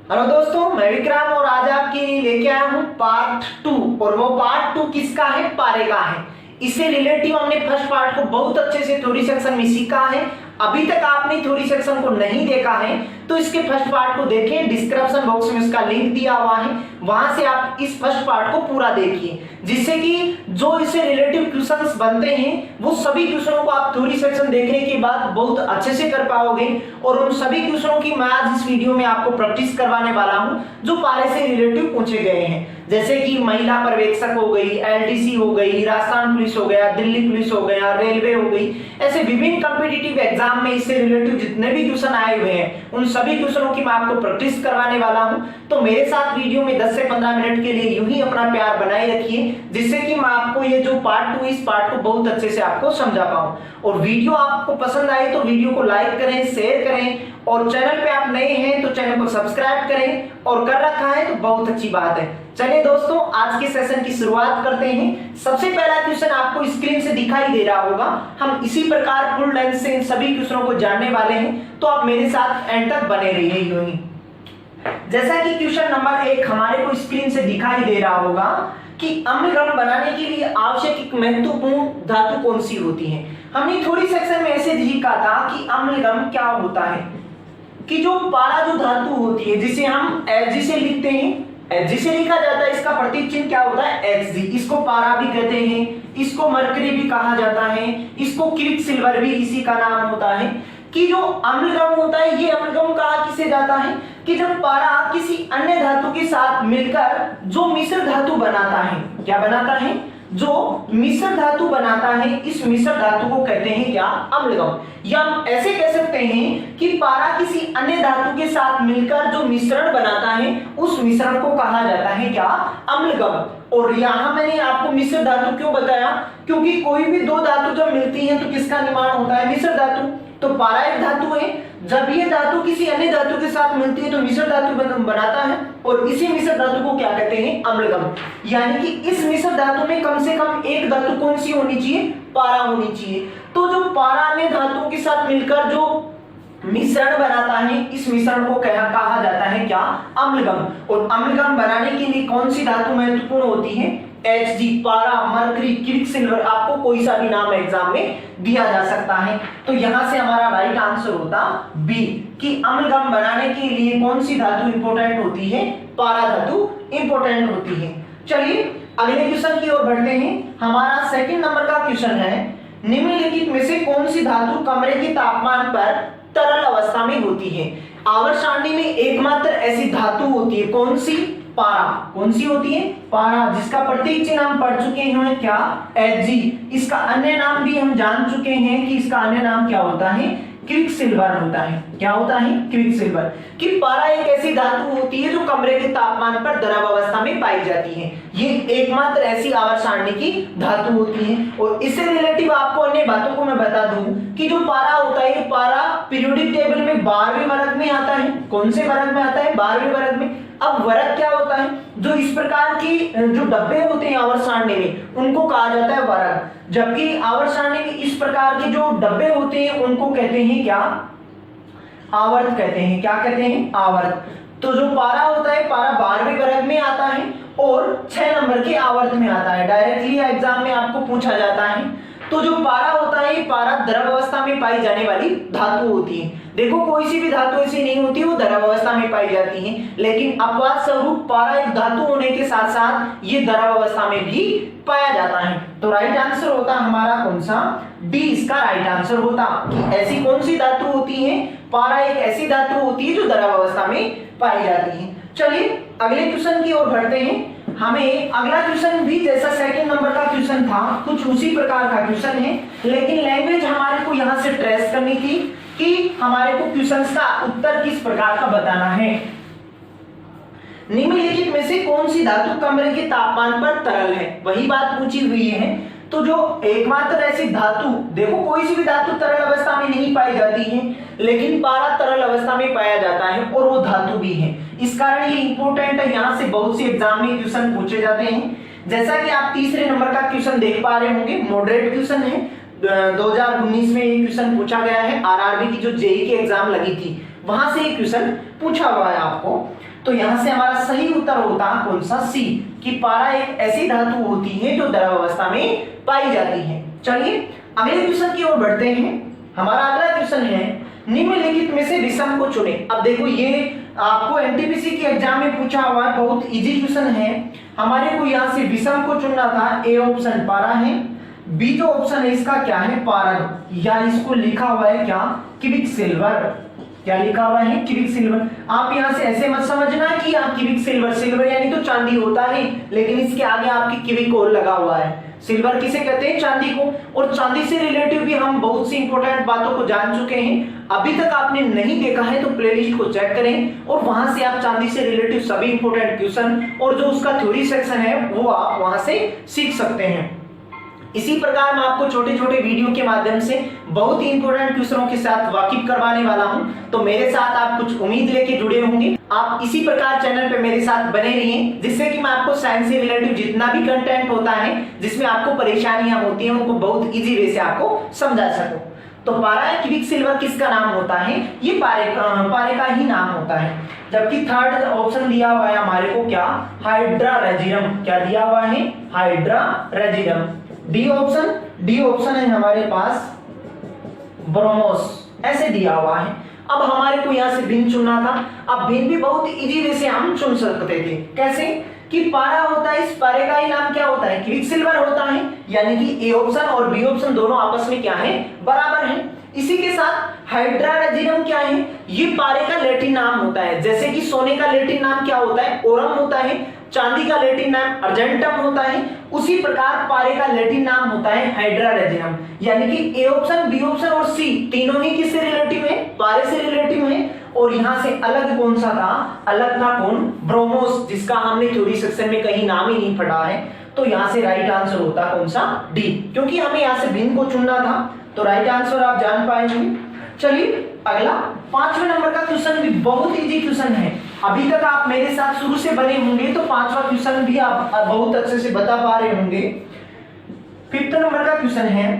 Hello दोस्तों, मैं विक्रम और आज आपके लिए लेके आया हूँ पार्ट 2। और वो पार्ट 2 किसका है? पारे का है। इससे रिलेटिव हमने फर्स्ट पार्ट को बहुत अच्छे से थ्योरी सेक्शन में सीखा है। अभी तक आपने थ्योरी सेक्शन को नहीं देखा है तो इसके फर्स्ट पार्ट को देखें, डिस्क्रिप्शन बॉक्स में उसका लिंक दिया हुआ है, वहां से आप इस फर्स्ट पार्ट को पूरा देखिए, जिससे कि जो इससे रिलेटिव क्वेश्चंस बनते हैं वो सभी क्वेश्चनों को आप थ्योरी सेक्शन देखने के बाद बहुत अच्छे से कर पाओगे। और उन सभी क्वेश्चनों की मैं आज इस वीडियो में आपको प्रैक्टिस करवाने वाला हूं जो पारे से रिलेटिव पूछे गए हैं, जैसे कि महिला पर्यवेक्षक हो गई, एलडीसी हो गई, राजस्थान पुलिस हो गया, दिल्ली पुलिस हो गया, रेलवे हो गई। ऐसे विभिन्न कॉम्पिटिटिव एग्जाम में इससे रिलेटिव जितने भी क्वेश्चन आए हुए हैं उन सभी क्वेश्चनों की मैं आपको प्रैक्टिस करवाने वाला हूं। तो मेरे साथ वीडियो में 10 से 15 मिनट के लिए यूं ही अपना प्यार बनाए रखिए, जिससे कि मैं आपको ये जो पार्ट 2 इस पार्ट को बहुत अच्छे से आपको समझा पाऊं। और वीडियो आपको पसंद आए तो वीडियो को लाइक करें, शेयर करें, और चैनल पे आप नए हैं तो चैनल को सब्सक्राइब करें, और कर रखा है तो बहुत अच्छी बात है। चलिए दोस्तों, आज के सेशन की शुरुआत करते हैं। सबसे पहला क्वेश्चन आपको स्क्रीन से दिखाई दे रहा होगा। हम इसी प्रकार फुल लेंथ से इन सभी क्वेश्चनों को जानने वाले हैं, तो आप मेरे साथ एंड तक बने रहिए यूं ही। जैसा कि क्वेश्चन नंबर 1 हमारे को स्क्रीन से दिखाई दे रहा होगा कि अम्लगम बनाने के लिए आवश्यक एक महत्वपूर्ण धातु कौन सी होती है। हमने थ्योरी सेक्शन में ऐसे लिखा था कि अम्लगम क्या होता है कि जो पारा जो धातु होती है जिसे हम Hg से लिखते हैं, Hg से लिखा जाता है, इसका प्रतीक चिन्ह क्या होता है? Hg। इसको पारा भी कहते हैं, इसको मरकरी भी कहा जाता है, इसको क्विक सिल्वर भी इसी का नाम होता है। कि जो अम्लगम होता है, ये अम्लगम कहा किसे जाता है कि जब पारा किसी अन्य धातु के साथ मिलकर जो मिश्र धातु बनाता है, क्या बनाता है? जो मिश्र धातु बनाता है, इस मिश्र धातु को कहते हैं क्या? अम्लगम। या हम ऐसे कह सकते हैं कि पारा किसी अन्य धातु के साथ मिलकर जो मिश्रण बनाता है उस मिश्रण को कहा जाता है क्या? अम्लगम। और यहां मैंने आपको मिश्र धातु क्यों बताया? क्योंकि कोई भी दो धातु जब मिलती हैं तो किसका निर्माण होता है? मिश्र धातु। तो पारा एक धातु है, जब ये धातु किसी अन्य धातु के साथ मिलती है तो मिश्र धातु बनाता है, और इसी मिश्र धातु को क्या कहते हैं? अम्लगम। यानी कि इस मिश्र धातु में कम से कम एक धातु कौन सी होनी चाहिए? पारा होनी चाहिए। तो जो पारा अन्य धातुओं के साथ मिलकर जो मिश्रण बनाता है, इस मिश्रण को कहा जाता है क्या? अम्लगम। और अम्लगम बनाने के लिए कौन सी धातु महत्वपूर्ण होती है? Hg, पारा, मरकरी, क्विक सिल्वर, आपको कोई सा भी नाम एग्जाम में दिया जा सकता है। तो यहां से हमारा राइट आंसर होता बी कि अम्लगम बनाने के लिए कौन सी धातु इंपॉर्टेंट होती है? पारा धातु इंपॉर्टेंट होती है। चलिए अगले क्वेश्चन की ओर बढ़ते हैं। हमारा सेकंड नंबर का क्वेश्चन है, निम्नलिखित में से कौन सी धातु कमरे के तापमान पर तरल अवस्था में होती है? आवर्त सारणी में एकमात्र ऐसी धातु होती है, कौन सी? पारा। कौन सी होती है? पारा, जिसका प्रतीक चिन्ह हम पढ़ चुके हैं क्या? Hg। इसका अन्य नाम भी हम जान चुके हैं कि इसका अन्य नाम क्या होता है? क्विक सिल्वर होता है। क्या होता है? Quick silver. कि पारा एक ऐसी धातु होती है जो कमरे के तापमान पर द्रव अवस्था में पाई जाती है। ये एकमात्र ऐसी आवर्त सारणी की धातु होती है। और इससे रिलेटिव आपको अन्य बातों को मैं बता दूं कि जो पारा होता है, पारा पीरियोडिक टेबल में 12वें वर्ग में आता है। कौन से वर्ग में आता है? 12वें वर्ग में। अब वर्ग क्या होता है? जो इस प्रकार की जो डब्बे होते हैं आवर्त सारणी में, उनको कहा जाता है वर्ग। जबकि आवर्त सारणी में इस प्रकार के जो डब्बे होते हैं उनको कहते हैं क्या? आवर्त कहते हैं। क्या कहते हैं? आवर्त। तो जो पारा होता है, पारा 12वें वर्ग में आता है और 6 नंबर के आवर्त में आता है। डायरेक्टली एग्जाम में आपको पूछा जाता है। तो जो पारा होता है, पारा द्रव अवस्था में पाई जाने वाली धातु होती है। देखो कोई सी भी धातु ऐसी नहीं होती वो द्रव अवस्था में पाई जाती है, लेकिन अपवाद स्वरूप पारा एक धातु होने के साथ साथ ये द्रव अवस्था में भी पाया जाता है। तो राइट आंसर होता हमारा कौन सा? डी इसका राइट आंसर होता कि ऐसी कौन सी धातु होती है? पारा एक ऐसी धातु होती है जो द्रव अवस्था में पाई जाती है। चलिए अगले क्वेश्चन की ओर बढ़ते हैं। हमें अगला क्वेश्चन भी जैसा सेकंड नंबर का क्वेश्चन था कुछ उसी प्रकार का क्वेश्चन है, लेकिन लैंग्वेज हमारे को यहां से ट्रेस करनी थी कि हमारे को क्वेश्चंस का उत्तर किस प्रकार का बताना है। निम्नलिखित में से कौन सी धातु कमरे के तापमान पर तरल है? वही बात पूछी हुई है। तो जो एकमात्र ऐसी धातु, देखो कोई सी भी धातु तरल अवस्था में नहीं पाई जाती है, लेकिन पारा तरल अवस्था में पाया जाता है और वो धातु भी है। इस कारण ये इंपॉर्टेंट है, यहाँ से बहुत से एग्जाम में क्वेश्चन पूछे जाते हैं। जैसा कि आप तीसरे नंबर का क्वेश्चन देख पा रहे होंगे, मॉडरेट क्वेश्चन है। 2019 में ये क्वेश्चन पूछा गया है। आरआरबी की जो जेईई की एग्जाम लगी थी वहां से ये क्वेश्चन पूछा हुआ है आपको। तो यहां से हमारा सही उत्तर होता कौन सा, सी, कि पारा एक ऐसी धातु होती है जो द्रव अवस्था में पाई जाती है। चलिए अगले क्वेश्चन की ओर बढ़ते हैं। हमारा अगला क्वेश्चन है निम्नलिखित में से विषम को चुने। अब देखो ये आपको एनटीपीसी के एग्जाम में पूछा हुआ है, बहुत इजी क्वेश्चन है। हमारे को यहाँ से विषम को चुनना था। ए ऑप्शन पारा है, बी जो ऑप्शन है इसका क्या है, पारद, या इसको लिखा हुआ है क्या, क्विक सिल्वर। क्या लिखा हुआ है, क्विक सिल्वर। आप यहाँ से ऐसे मत समझना कि क्विक सिल्वर, सिल्वर यानी तो चांदी होता है, लेकिन इसके आगे आपकी क्विक और लगा हुआ है। सिल्वर किसे कहते हैं, चांदी को। और चांदी से रिलेटिव भी हम बहुत सी इंपॉर्टेंट बातों को जान चुके हैं। अभी तक आपने नहीं देखा है तो प्लेलिस्ट को चेक करें और वहां से आप चांदी से रिलेटिव सभी इंपॉर्टेंट क्वेश्चन और जो उसका थ्योरी सेक्शन है वो आप वहां से सीख सकते हैं। इसी प्रकार मैं आपको छोटे छोटे वीडियो के माध्यम से बहुत ही इंपॉर्टेंट क्वेश्चनों के साथ वाकिफ करवाने वाला हूं, तो मेरे साथ आप कुछ उम्मीद लेके जुड़े होंगे। आप इसी प्रकार चैनल पे मेरे साथ बने रहिए, जिससे कि मैं आपको साइंस से रिलेटेड जितना भी कंटेंट होता है जिसमें आपको परेशानियां होती हैं उनको बहुत इजी वे से आपको समझा सकूं। तो पारा क्विक सिल्वर किसका नाम होता है, ये पारे का ही नाम होता है। जबकि थर्ड ऑप्शन दिया हुआ है हमारे को क्या, हाइड्रा रेजिरम। क्या दिया हुआ है, हाइड्रा रेजिरम। डी ऑप्शन है हमारे पास ब्रोमोस, ऐसे दिया हुआ है। अब हमारे को यहाँ से भिन्न चुनना था। अब भिन्न भी बहुत इजी वे से हम चुन सकते थे। कैसे, कि पारा होता है, इस पारे का ही नाम क्या होता है, क्विक सिल्वर होता है, यानी कि ए ऑप्शन और बी ऑप्शन दोनों आपस में क्या है, बराबर है। इसी के साथ हाइड्रा रेजिरम क्या है, ये पारे का लैटिन नाम होता है। जैसे कि सोने का लैटिन नाम क्या होता है, ओरम होता है, चांदी का लैटिन नाम अर्जेंटम होता है, उसी प्रकार पारे का लैटिन नाम होता है हाइड्रा रेजिरम। यानी कि ए ऑप्शन, बी ऑप्शन और सी तीनों ही किससे रिलेटिव है, पारे से रिलेटिव है। और यहां से अलग कौन सा था, अलग था कौन, ब्रोमोस, जिसका हमने थ्योरी सेक्शन में कहीं नाम ही नहीं पढ़ा है। तो यहां से राइट आंसर होता कौन सा, डी, क्योंकि हमें यहां से भिन्न को चुनना था। तो राइट आंसर आप जान पाएंगे। चलिए अगला 5वें नंबर का क्वेश्चन भी बहुत इजी क्वेश्चन है। अभी तक आप मेरे साथ शुरू से बने होंगे तो 5वां क्वेश्चन भी आप बहुत अच्छे से बता पा रहे होंगे। 5th नंबर का क्वेश्चन है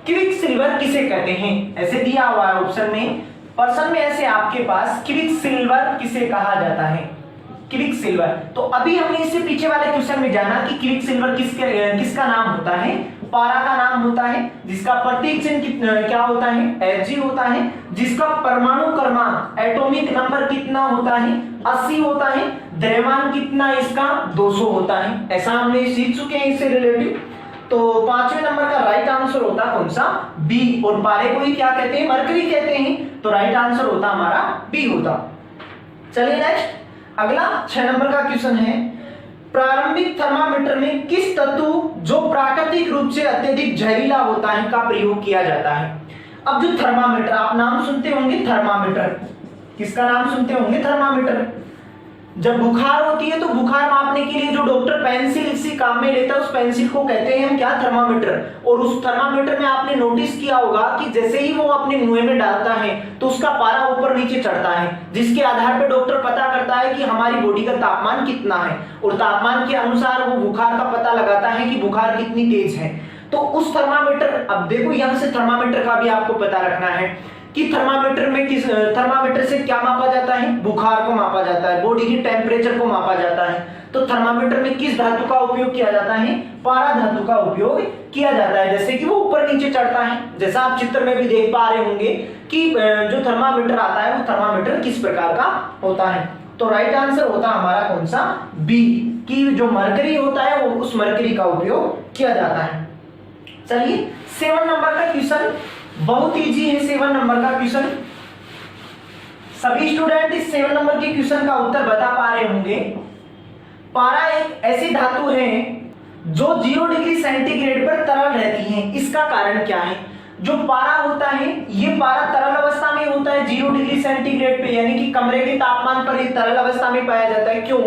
क्विक सिल्वर किसे कहते हैं, ऐसे दिया हुआ है ऑप्शन में, पर्सन में ऐसे आपके पास क्विक सिल्वर किसे कहा जाता है, क्विक सिल्वर। तो अभी हमने इससे पीछे वाले क्वेश्चन में जाना कि क्विक सिल्वर किसका नाम होता है, पारा का नाम होता है, जिसका प्रतीक चिन्ह क्या होता है, Hg होता है, जिसका परमाणु क्रमांक एटॉमिक नंबर कितना होता है, 80 होता है, द्रव्यमान कितना इसका 200 होता है। ऐसा हमने सीख चुके हैं इससे रिलेटिव। तो 5वें नंबर का राइट आंसर होता कौन सा, बी। और पारे को ही क्या कहते हैं, मरकरी कहते हैं। तो राइट आंसर होता हमारा बी होता। चलिए नेक्स्ट अगला 6 नंबर का क्वेश्चन है प्रारंभिक थर्मामीटर में किस तत्व जो प्राकृतिक रूप से अत्यधिक जहरीला होता है का प्रयोग किया जाता है। अब जो थर्मामीटर, आप नाम सुनते होंगे थर्मामीटर, किसका नाम सुनते होंगे, थर्मामीटर। जब बुखार होती है तो बुखार मापने के लिए जो डॉक्टर पेंसिल इसी काम में लेता है उस पेंसिल को कहते हैं हम क्या, थर्मामीटर। और उस थर्मामीटर में आपने नोटिस किया होगा कि जैसे ही वो अपने मुंह में डालता है तो उसका पारा ऊपर नीचे चढ़ता है, जिसके आधार पर डॉक्टर पता करता है कि हमारी बॉडी का तापमान कितना है और तापमान के अनुसार वो बुखार का पता लगाता है कि बुखार कितनी तेज है। तो उस थर्मामीटर, अब देखो यहां से थर्मामीटर का भी आपको पता रखना है कि थर्मामीटर से क्या मापा जाता है, बुखार को मापा जाता है, बॉडी की टेम्परेचर को मापा जाता है। तो थर्मामीटर में किस धातु का उपयोग किया जाता है, पारा धातु का उपयोग किया जाता है। जैसे कि वो ऊपर नीचे चढ़ता है, जैसा आप चित्र में भी देख पा रहे होंगे कि जो थर्मामीटर आता है वो थर्मामीटर किस प्रकार का होता है। तो राइट आंसर होता हमारा कौन सा, बी, कि जो मरकरी होता है वो उस मरकरी का उपयोग किया जाता है। चलिए 7 नंबर का क्वेश्चन बहुत इजी है। 7 नंबर का क्वेश्चन सभी स्टूडेंट इस 7 नंबर के क्वेश्चन का उत्तर बता पा रहे होंगे। पारा एक ऐसी धातु है जो 0 डिग्री सेंटीग्रेड पर तरल रहती है। इसका कारण क्या है, जो पारा होता है ये पारा तरल अवस्था में होता है 0 डिग्री सेंटीग्रेड पे, यानी कि कमरे के तापमान पर ये तरल अवस्था में पाया जाता है। क्यों,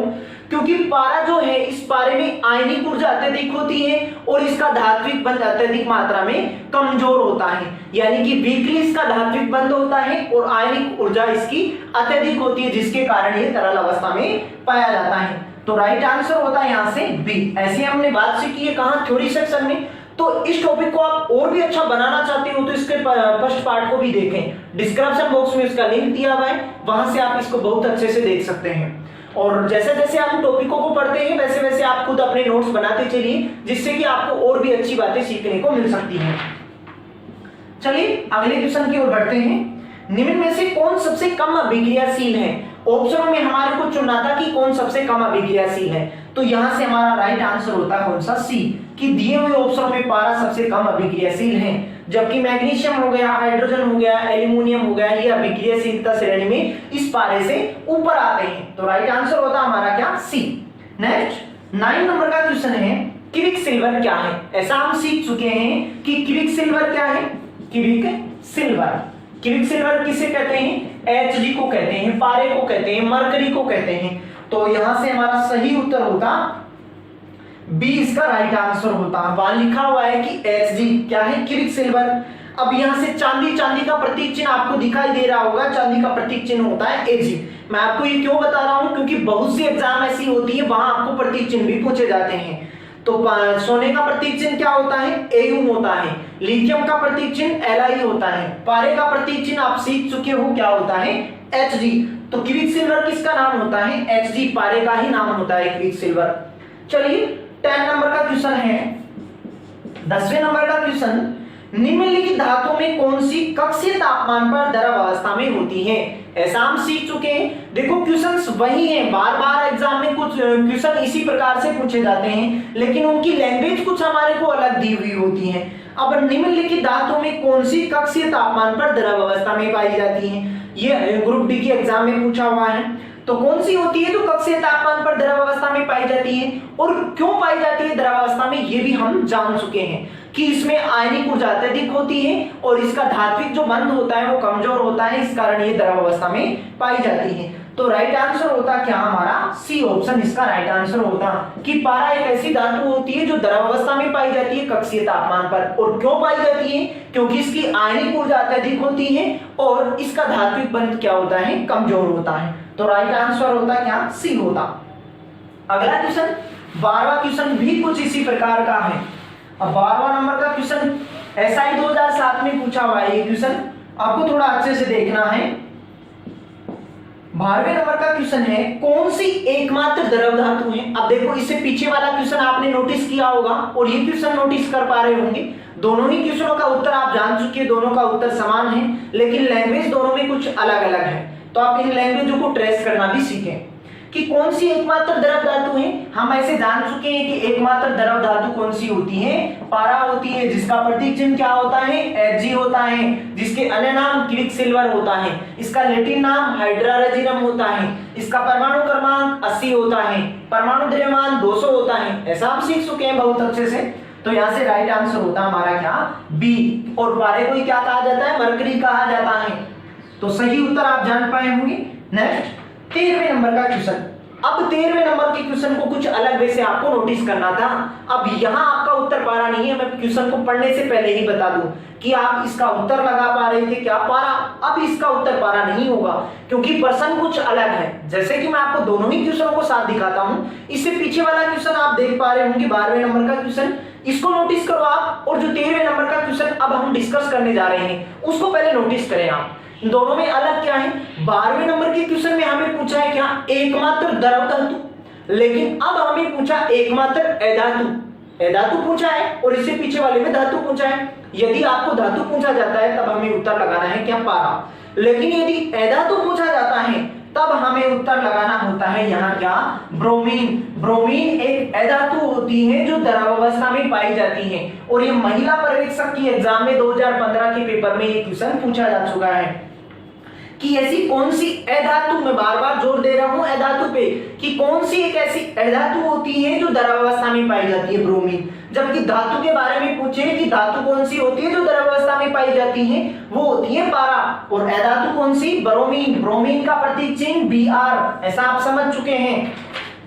क्योंकि पारा जो है इस पारे में आयनिक ऊर्जा अत्यधिक होती है और इसका धात्विक बंध अत्यधिक मात्रा में कमजोर होता है, यानी कि वीकली इसका धात्विक बंध होता है और आयनिक ऊर्जा इसकी अत्यधिक होती है, जिसके कारण ये तरल अवस्था में पाया जाता है। तो राइट आंसर होता है यहां से बी। ऐसे हमने बात सीखी है कहां, थ्योरी सेक्शन में। तो इस टॉपिक को आप और भी अच्छा बनाना चाहते हो तो इसके फर्स्ट पार्ट को भी देखें, डिस्क्रिप्शन बॉक्स में इसका लिंक दिया हुआ है, वहां से आप इसको बहुत अच्छे से देख सकते हैं। और जैसे जैसे हम टॉपिकों को पढ़ते हैं वैसे वैसे आप खुद अपने नोट्स बनाते चलिए, जिससे कि आपको और भी अच्छी बातें सीखने को मिल सकती हैं। चलिए अगले क्वेश्चन की ओर बढ़ते हैं। निम्न में से कौन सबसे कम अभिक्रियाशील है? ऑप्शनों में हमारे को चुनना था कि कौन सबसे कम अभिक्रियाशील है, तो यहां से हमारा राइट आंसर होता है कौन सा? सी, कि दिए हुए ऑप्शनों में पारा सबसे कम अभिक्रियाशील है, जबकि मैग्नीशियम हो गया, हाइड्रोजन हो गया, एल्यूमिनियम हो गया, ये अभिक्रियाशीलता श्रेणी में इस पारे से ऊपर आते हैं। तो राइट आंसर होता हमारा क्या? सी। नेक्स्ट 9 नंबर का क्वेश्चन है, क्विक सिल्वर क्या है? ऐसा हम सीख चुके हैं कि क्विक सिल्वर क्या है? क्विक सिल्वर, क्विक सिल्वर किसे कहते हैं? Hg को कहते हैं, पारे को कहते हैं, मरकरी को कहते हैं। तो यहां से हमारा सही उत्तर होता बी, इसका राइट आंसर होता। वहां लिखा हुआ है कि Hg क्या है? Quick silver. अब यहां से चांदी, चांदी का प्रतीक चिन्ह आपको दिखाई दे रहा होगा, चांदी का प्रतीक चिन्ह होता है Ag। मैं आपको ये क्यों बता रहा हूं? क्योंकि बहुत सी एग्जाम ऐसी होती है वहां आपको प्रतीक चिन्ह भी पूछे जाते हैं। तो सोने का प्रतीक चिन्ह क्या होता है? Au होता है। लिथियम का प्रतीक चिन्ह Li होता है। पारे का प्रतीक चिन्ह आप सीख चुके हो क्या होता है? Hg। तो क्विक सिल्वर किसका नाम होता है? Hg, पारे का ही नाम होता है क्विक सिल्वर। चलिए 10 नंबर का क्वेश्चन है, 10वें नंबर का क्वेश्चन, निम्नलिखित धातुओं में कौन सी कक्षीय तापमान पर द्रव अवस्था में होती है? ऐसा हम सीख चुके हैं। देखो क्वेश्चंस वही हैं, बार बार एग्जाम में कुछ क्वेश्चन इसी प्रकार से पूछे जाते हैं, लेकिन उनकी लैंग्वेज कुछ हमारे को अलग दी हुई होती है। अब निम्नलिखित धातुओं में कौन सी कक्षीय तापमान पर द्रव अवस्था में पाई जाती है? ये ग्रुप डी की एग्जाम में पूछा हुआ है। तो कौन सी होती है जो कक्षीय तापमान पर द्रव अवस्था में पाई जाती है, और क्यों पाई जाती है द्रव अवस्था में, ये भी हम जान चुके हैं कि इसमें आयनिक ऊर्जा अत्यधिक होती है और इसका धात्विक जो बंध होता है वो कमजोर होता है, इस कारण ये द्रव अवस्था में पाई जाती है। तो राइट आंसर होता क्या हमारा? सी ऑप्शन इसका राइट आंसर होता कि पारा एक ऐसी धातु होती है जो द्रव अवस्था में पाई जाती है कक्षीय तापमान पर। और क्यों पाई जाती है? क्योंकि इसकी आयनिक ऊर्जा अत्यधिक होती है और इसका धात्विक बंध क्या होता है? कमजोर होता है। तो राइट आंसर होता क्या? सी होता। अगला क्वेश्चन 12वां क्वेश्चन भी कुछ इसी प्रकार का है। अब 12वां नंबर का क्वेश्चन SI 2007 में पूछा हुआ है। ये क्वेश्चन आपको थोड़ा अच्छे से देखना है। 12वें नंबर का क्वेश्चन है, कौन सी एकमात्र द्रव धातु है? अब देखो इससे पीछे वाला क्वेश्चन आपने नोटिस किया होगा और ये क्वेश्चन नोटिस कर पा रहे होंगे। दोनों ही क्वेश्चनों का उत्तर आप जान चुके हैं, दोनों का उत्तर समान है, लेकिन लैंग्वेज दोनों में कुछ अलग अलग है। तो आप इन लैंग्वेजों को ट्रेस करना भी सीखें कि कौन सी एकमात्र द्रव धातु है। हम ऐसे जान चुके हैं कि एकमात्र द्रव धातु कौन सी होती है? पारा होती है, जिसका प्रतीक चिन्ह क्या होता है? Hg होता है, जिसके अन्य नाम क्विक सिल्वर होता है, इसका लैटिन नाम हाइड्रारजिनम होता है, इसका परमाणु क्रमांक 80 होता है, परमाणु द्रव्यमान 200 होता है। ऐसा हम सीख चुके हैं बहुत अच्छे से। तो यहाँ से राइट आंसर होता हमारा क्या? बी। और पारे को क्या कहा जाता है? मरकरी कहा जाता है। तो सही उत्तर आप जान पाए होंगे। नेक्स्ट 13वें नंबर का क्वेश्चन। अब 13वें नंबर के क्वेश्चन को कुछ अलग वे से आपको नोटिस करना था। अब यहाँ आपका उत्तर पारा नहीं है, मैं क्वेश्चन को पढ़ने से पहले ही बता दूं कि आप इसका उत्तर लगा पा रहे थे क्या? पारा। अब इसका उत्तर पारा नहीं होगा क्योंकि प्रश्न कुछ अलग है। जैसे कि मैं आपको दोनों ही क्वेश्चनों को साथ दिखाता हूँ। इससे पीछे वाला क्वेश्चन आप देख पा रहे होंगे 12वें नंबर का क्वेश्चन, इसको नोटिस करो आप। और जो 13वें नंबर का क्वेश्चन अब हम डिस्कस करने जा रहे हैं उसको पहले नोटिस करें आप। इन दोनों में अलग क्या है? 12वें नंबर के क्वेश्चन में हमें पूछा है क्या? एकमात्र द्रव धातु, लेकिन अब हमें पूछा एकमात्र अधातु। अधातु पूछा है और इससे पीछे वाले में धातु पूछा है। यदि आपको धातु पूछा जाता है तब हमें उत्तर लगाना है क्या? पारा। लेकिन यदि अधातु पूछा जाता है तब हमें उत्तर लगाना होता है यहाँ क्या? ब्रोमीन। ब्रोमीन एक अधातु होती है जो द्रव अवस्था में पाई जाती है और ये महिला पर्यवेक्षक की एग्जाम में 2015 के पेपर में ये क्वेश्चन पूछा जा चुका है कि ऐसी कौन सी अधातु, मैं बार बार जोर दे रहा हूं अधातु पे, कि कौन सी एक ऐसी अधातु होती है जो द्रव अवस्था में पाई जाती है? ब्रोमीन। जबकि धातु के बारे में पूछे कि धातु कौन सी होती है जो द्रव अवस्था में पाई जाती है, वो होती है पारा। और अधातु कौन सी? ब्रोमीन। ब्रोमीन का प्रतीक चिन्ह Br। ऐसा आप समझ चुके हैं।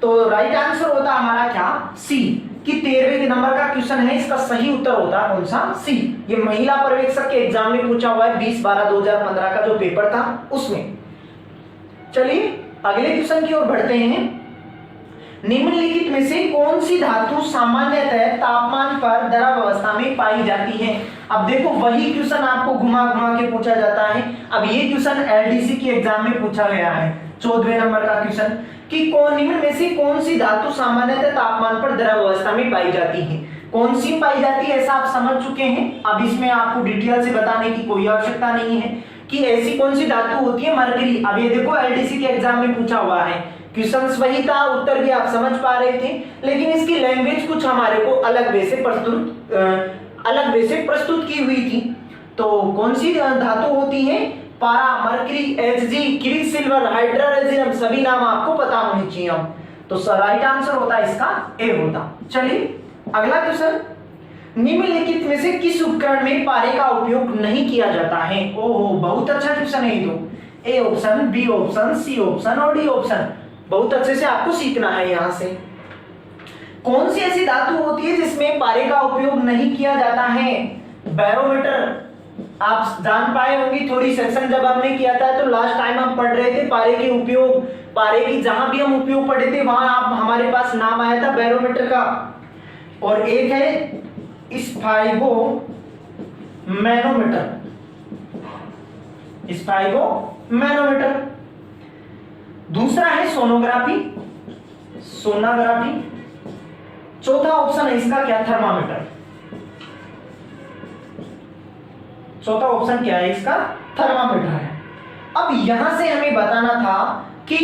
तो राइट आंसर होता हमारा क्या? सी, कि 13वें नंबर का क्वेश्चन है, इसका सही उत्तर होता है कौन सा? सी। ये महिला पर्यवेक्षक के एग्जाम में पूछा हुआ है 20/12/2015 का जो पेपर था उसमें। चलिए अगले क्वेश्चन की ओर बढ़ते हैं। निम्नलिखित में से कौन सी धातु सामान्यतः तापमान पर द्रव अवस्था में पाई जाती है? अब देखो वही क्वेश्चन आपको घुमा घुमा के पूछा जाता है। अब ये क्वेश्चन LDC की एग्जाम में पूछा गया है, 14वें नंबर का क्वेश्चन, कि कौन निम्न में से कौन सी धातु सामान्यतः तापमान पर द्रव अवस्था में पाई जाती है। कौन सी पाई जाती है ऐसा आप समझ चुके हैं। अब इसमें आपको डिटेल से बताने की कोई आवश्यकता नहीं है कि ऐसी कौन सी धातु होती है। मरकरी, अब ये देखो एलडीसी के एग्जाम में पूछा हुआ है, क्वेश्चंस वही था, उत्तर भी आप समझ पा रहे थे, लेकिन इसकी लैंग्वेज कुछ हमारे को अलग वे से प्रस्तुत की हुई थी। तो कौन सी धातु होती है? पारा, मरकरी, एचजी, क्विकसिल्वर, हाइड्रोजन, सभी नाम आपको पता होने चाहिए। तो राइट आंसर होता है इसका ए होता। चलिए अगला क्वेश्चन, निम्नलिखित में से किस उपकरण में पारे का उपयोग नहीं किया जाता है? ओहो, बहुत अच्छा क्वेश्चन है ये तो। A option, B option, C option और डी ऑप्शन, बहुत अच्छे से आपको सीखना है। यहां से कौन सी ऐसी धातु होती है जिसमें पारे का उपयोग नहीं किया जाता है? बैरोमीटर, आप जान पाए होंगे, थोड़ी सेक्शन जब हमने किया था तो लास्ट टाइम हम पढ़ रहे थे पारे के उपयोग, पारे की जहां भी हम उपयोग पढ़े थे वहां आप हमारे पास नाम आया था बैरोमीटर का। और एक है स्फाइगो मैनोमीटर, दूसरा है सोनोग्राफी, चौथा ऑप्शन है इसका क्या? थर्मामीटर। चौथा ऑप्शन क्या है इसका? थर्मामीटर है। अब यहां से हमें बताना था कि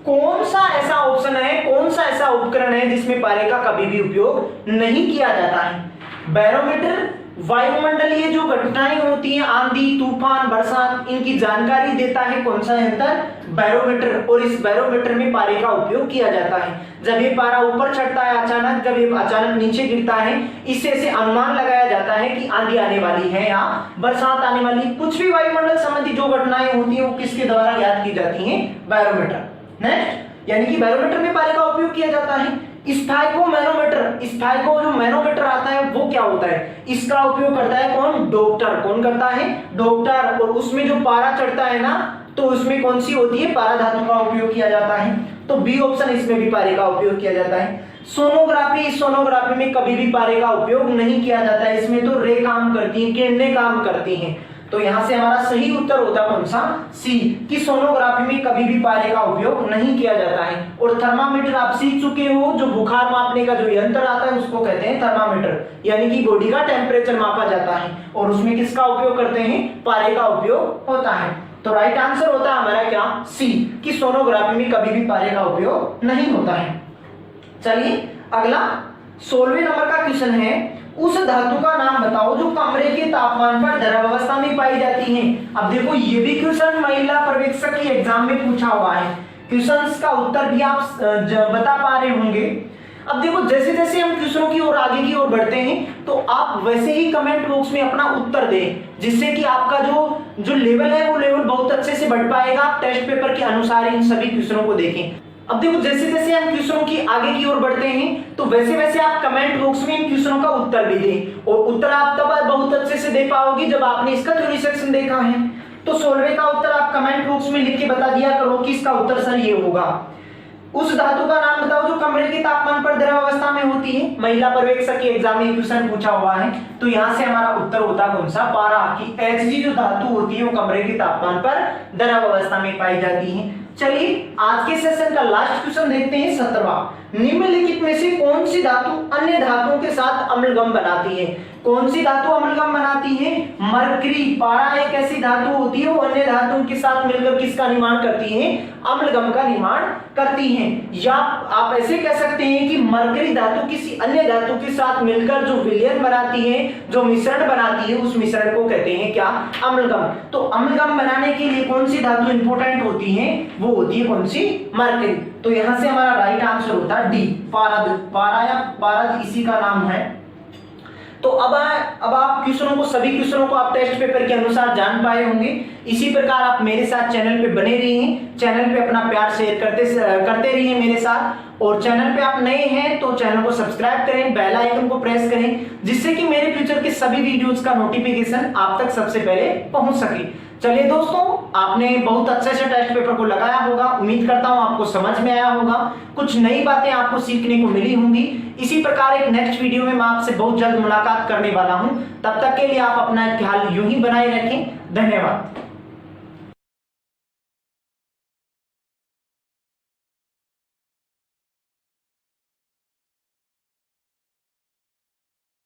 कौन सा ऐसा ऑप्शन है, कौन सा ऐसा उपकरण है जिसमें पारे का कभी भी उपयोग नहीं किया जाता है। बैरोमीटर वायुमंडलीय जो घटनाएं होती हैं, आंधी, तूफान, बरसात, इनकी जानकारी देता है। कौन सा यंत्र? बैरोमीटर। और इस बैरोमीटर में पारे का उपयोग किया जाता है। जब ये पारा ऊपर चढ़ता है अचानक, जब ये अचानक नीचे गिरता है, इससे से अनुमान लगाया जाता है कि आंधी आने वाली है या बरसात आने वाली, कुछ भी वायुमंडल संबंधी जो घटनाएं होती है वो किसके द्वारा ज्ञात की जाती है? बैरोमीटर। नेक्स्ट, यानी कि बैरोमीटर में पारे का उपयोग किया जाता है। स्फाइगोमैनोमीटर, स्फाइगो जो मैनोमीटर आता है वो क्या होता है? इसका उपयोग करता है कौन? डॉक्टर। कौन करता है? डॉक्टर। और उसमें जो पारा चढ़ता है ना, तो उसमें कौन सी होती है? पारा धातु का उपयोग किया जाता है। तो बी ऑप्शन, इसमें भी पारे का उपयोग किया जाता है। सोनोग्राफी में कभी भी पारे का उपयोग नहीं किया जाता है। इसमें तो रे काम करती है, किरणें काम करती हैं। तो यहां से हमारा सही उत्तर होता कौन सा? सी, कि सोनोग्राफी में कभी भी पारे का उपयोग नहीं किया जाता है। और थर्मामीटर आप सीख चुके हो, जो बुखार मापने का जो यंत्र आता है उसको कहते हैं थर्मामीटर, यानी कि बॉडी का टेम्परेचर मापा जाता है। और उसमें किसका उपयोग करते हैं? पारे का उपयोग होता है। तो राइट आंसर होता है हमारा क्या? सी, कि सोनोग्राफी में कभी भी पारे का उपयोग नहीं होता है। चलिए अगला 16वें नंबर का क्वेश्चन है, उस धातु का नाम बताओ जो कमरे के तापमान पर द्रव अवस्था में पाई जाती है। अब देखो ये भी क्वेश्चन महिला पर्यवेक्षक के एग्जाम में पूछा हुआ है। क्वेश्चंस का उत्तर भी आप बता पा रहे होंगे। अब देखो जैसे जैसे हम क्वेश्चनों की ओर आगे की ओर बढ़ते हैं तो आप वैसे ही कमेंट बॉक्स में अपना उत्तर दें, जिससे कि आपका जो लेवल है वो लेवल बहुत अच्छे से बढ़ पाएगा। आप टेस्ट पेपर के अनुसार इन सभी क्वेश्चनों को देखें। अब देखो जैसे जैसे हम क्वेश्चनों की आगे की ओर बढ़ते हैं तो वैसे वैसे आप कमेंट बॉक्स में इन क्वेश्चनों का उत्तर भी दें। और उत्तर आप तब बहुत अच्छे से दे पाओगे जब आपने इसका थ्योरी सेक्शन देखा है। तो 16वें का उत्तर आप कमेंट बॉक्स में लिख के बता दिया करो कि इसका उत्तर सर ये होगा। उस धातु का नाम बताओ जो कमरे के तापमान पर द्रव अवस्था में होती है। महिला पर्यवेक्षक के एग्जाम में क्वेश्चन पूछा हुआ है। तो यहाँ से हमारा उत्तर होता कौन सा? पारा, की Hg जो धातु होती है वो कमरे के तापमान पर द्रव अवस्था में पाई जाती है। चलिए आज के सेशन का लास्ट क्वेश्चन देखते हैं 17वां। निम्नलिखित में से कौन सी धातु अन्य धातुओं के साथ अम्लगम बनाती है? कौन सी धातु अम्लगम बनाती है? मरकरी। पारा एक ऐसी धातु होती है वो अन्य धातुओं के साथ मिलकर किसका निर्माण करती है? अम्लगम का निर्माण करती है। या आप ऐसे कह सकते हैं कि मरकरी धातु किसी अन्य धातु के साथ मिलकर जो विलयन बनाती है, जो मिश्रण बनाती है, उस मिश्रण को कहते हैं क्या? अम्लगम। तो अम्लगम बनाने के लिए कौन सी धातु इंपॉर्टेंट होती है? वो होती है कौन सी? मरकरी। तो यहां से हमारा राइट आंसर होता है डी, पारद। पारा या पारद इसी का नाम है। तो अब आप क्वेश्चनों को, सभी क्वेश्चनों को आप टेस्ट पेपर के अनुसार जान पाए होंगे। इसी प्रकार आप मेरे साथ चैनल पे बने रहिए, चैनल पे अपना प्यार शेयर करते रहिए मेरे साथ। और चैनल पे आप नए हैं तो चैनल को सब्सक्राइब करें, बेल आइकन को प्रेस करें, जिससे कि मेरे फ्यूचर के सभी वीडियोस का नोटिफिकेशन आप तक सबसे पहले पहुंच सके। चलिए दोस्तों, आपने बहुत अच्छे से टेस्ट पेपर को लगाया होगा। उम्मीद करता हूं आपको समझ में आया होगा, कुछ नई बातें आपको सीखने को मिली होंगी। इसी प्रकार एक नेक्स्ट वीडियो में मैं आपसे बहुत जल्द मुलाकात करने वाला हूं। तब तक के लिए आप अपना ख्याल यूं ही बनाए रखें। धन्यवाद।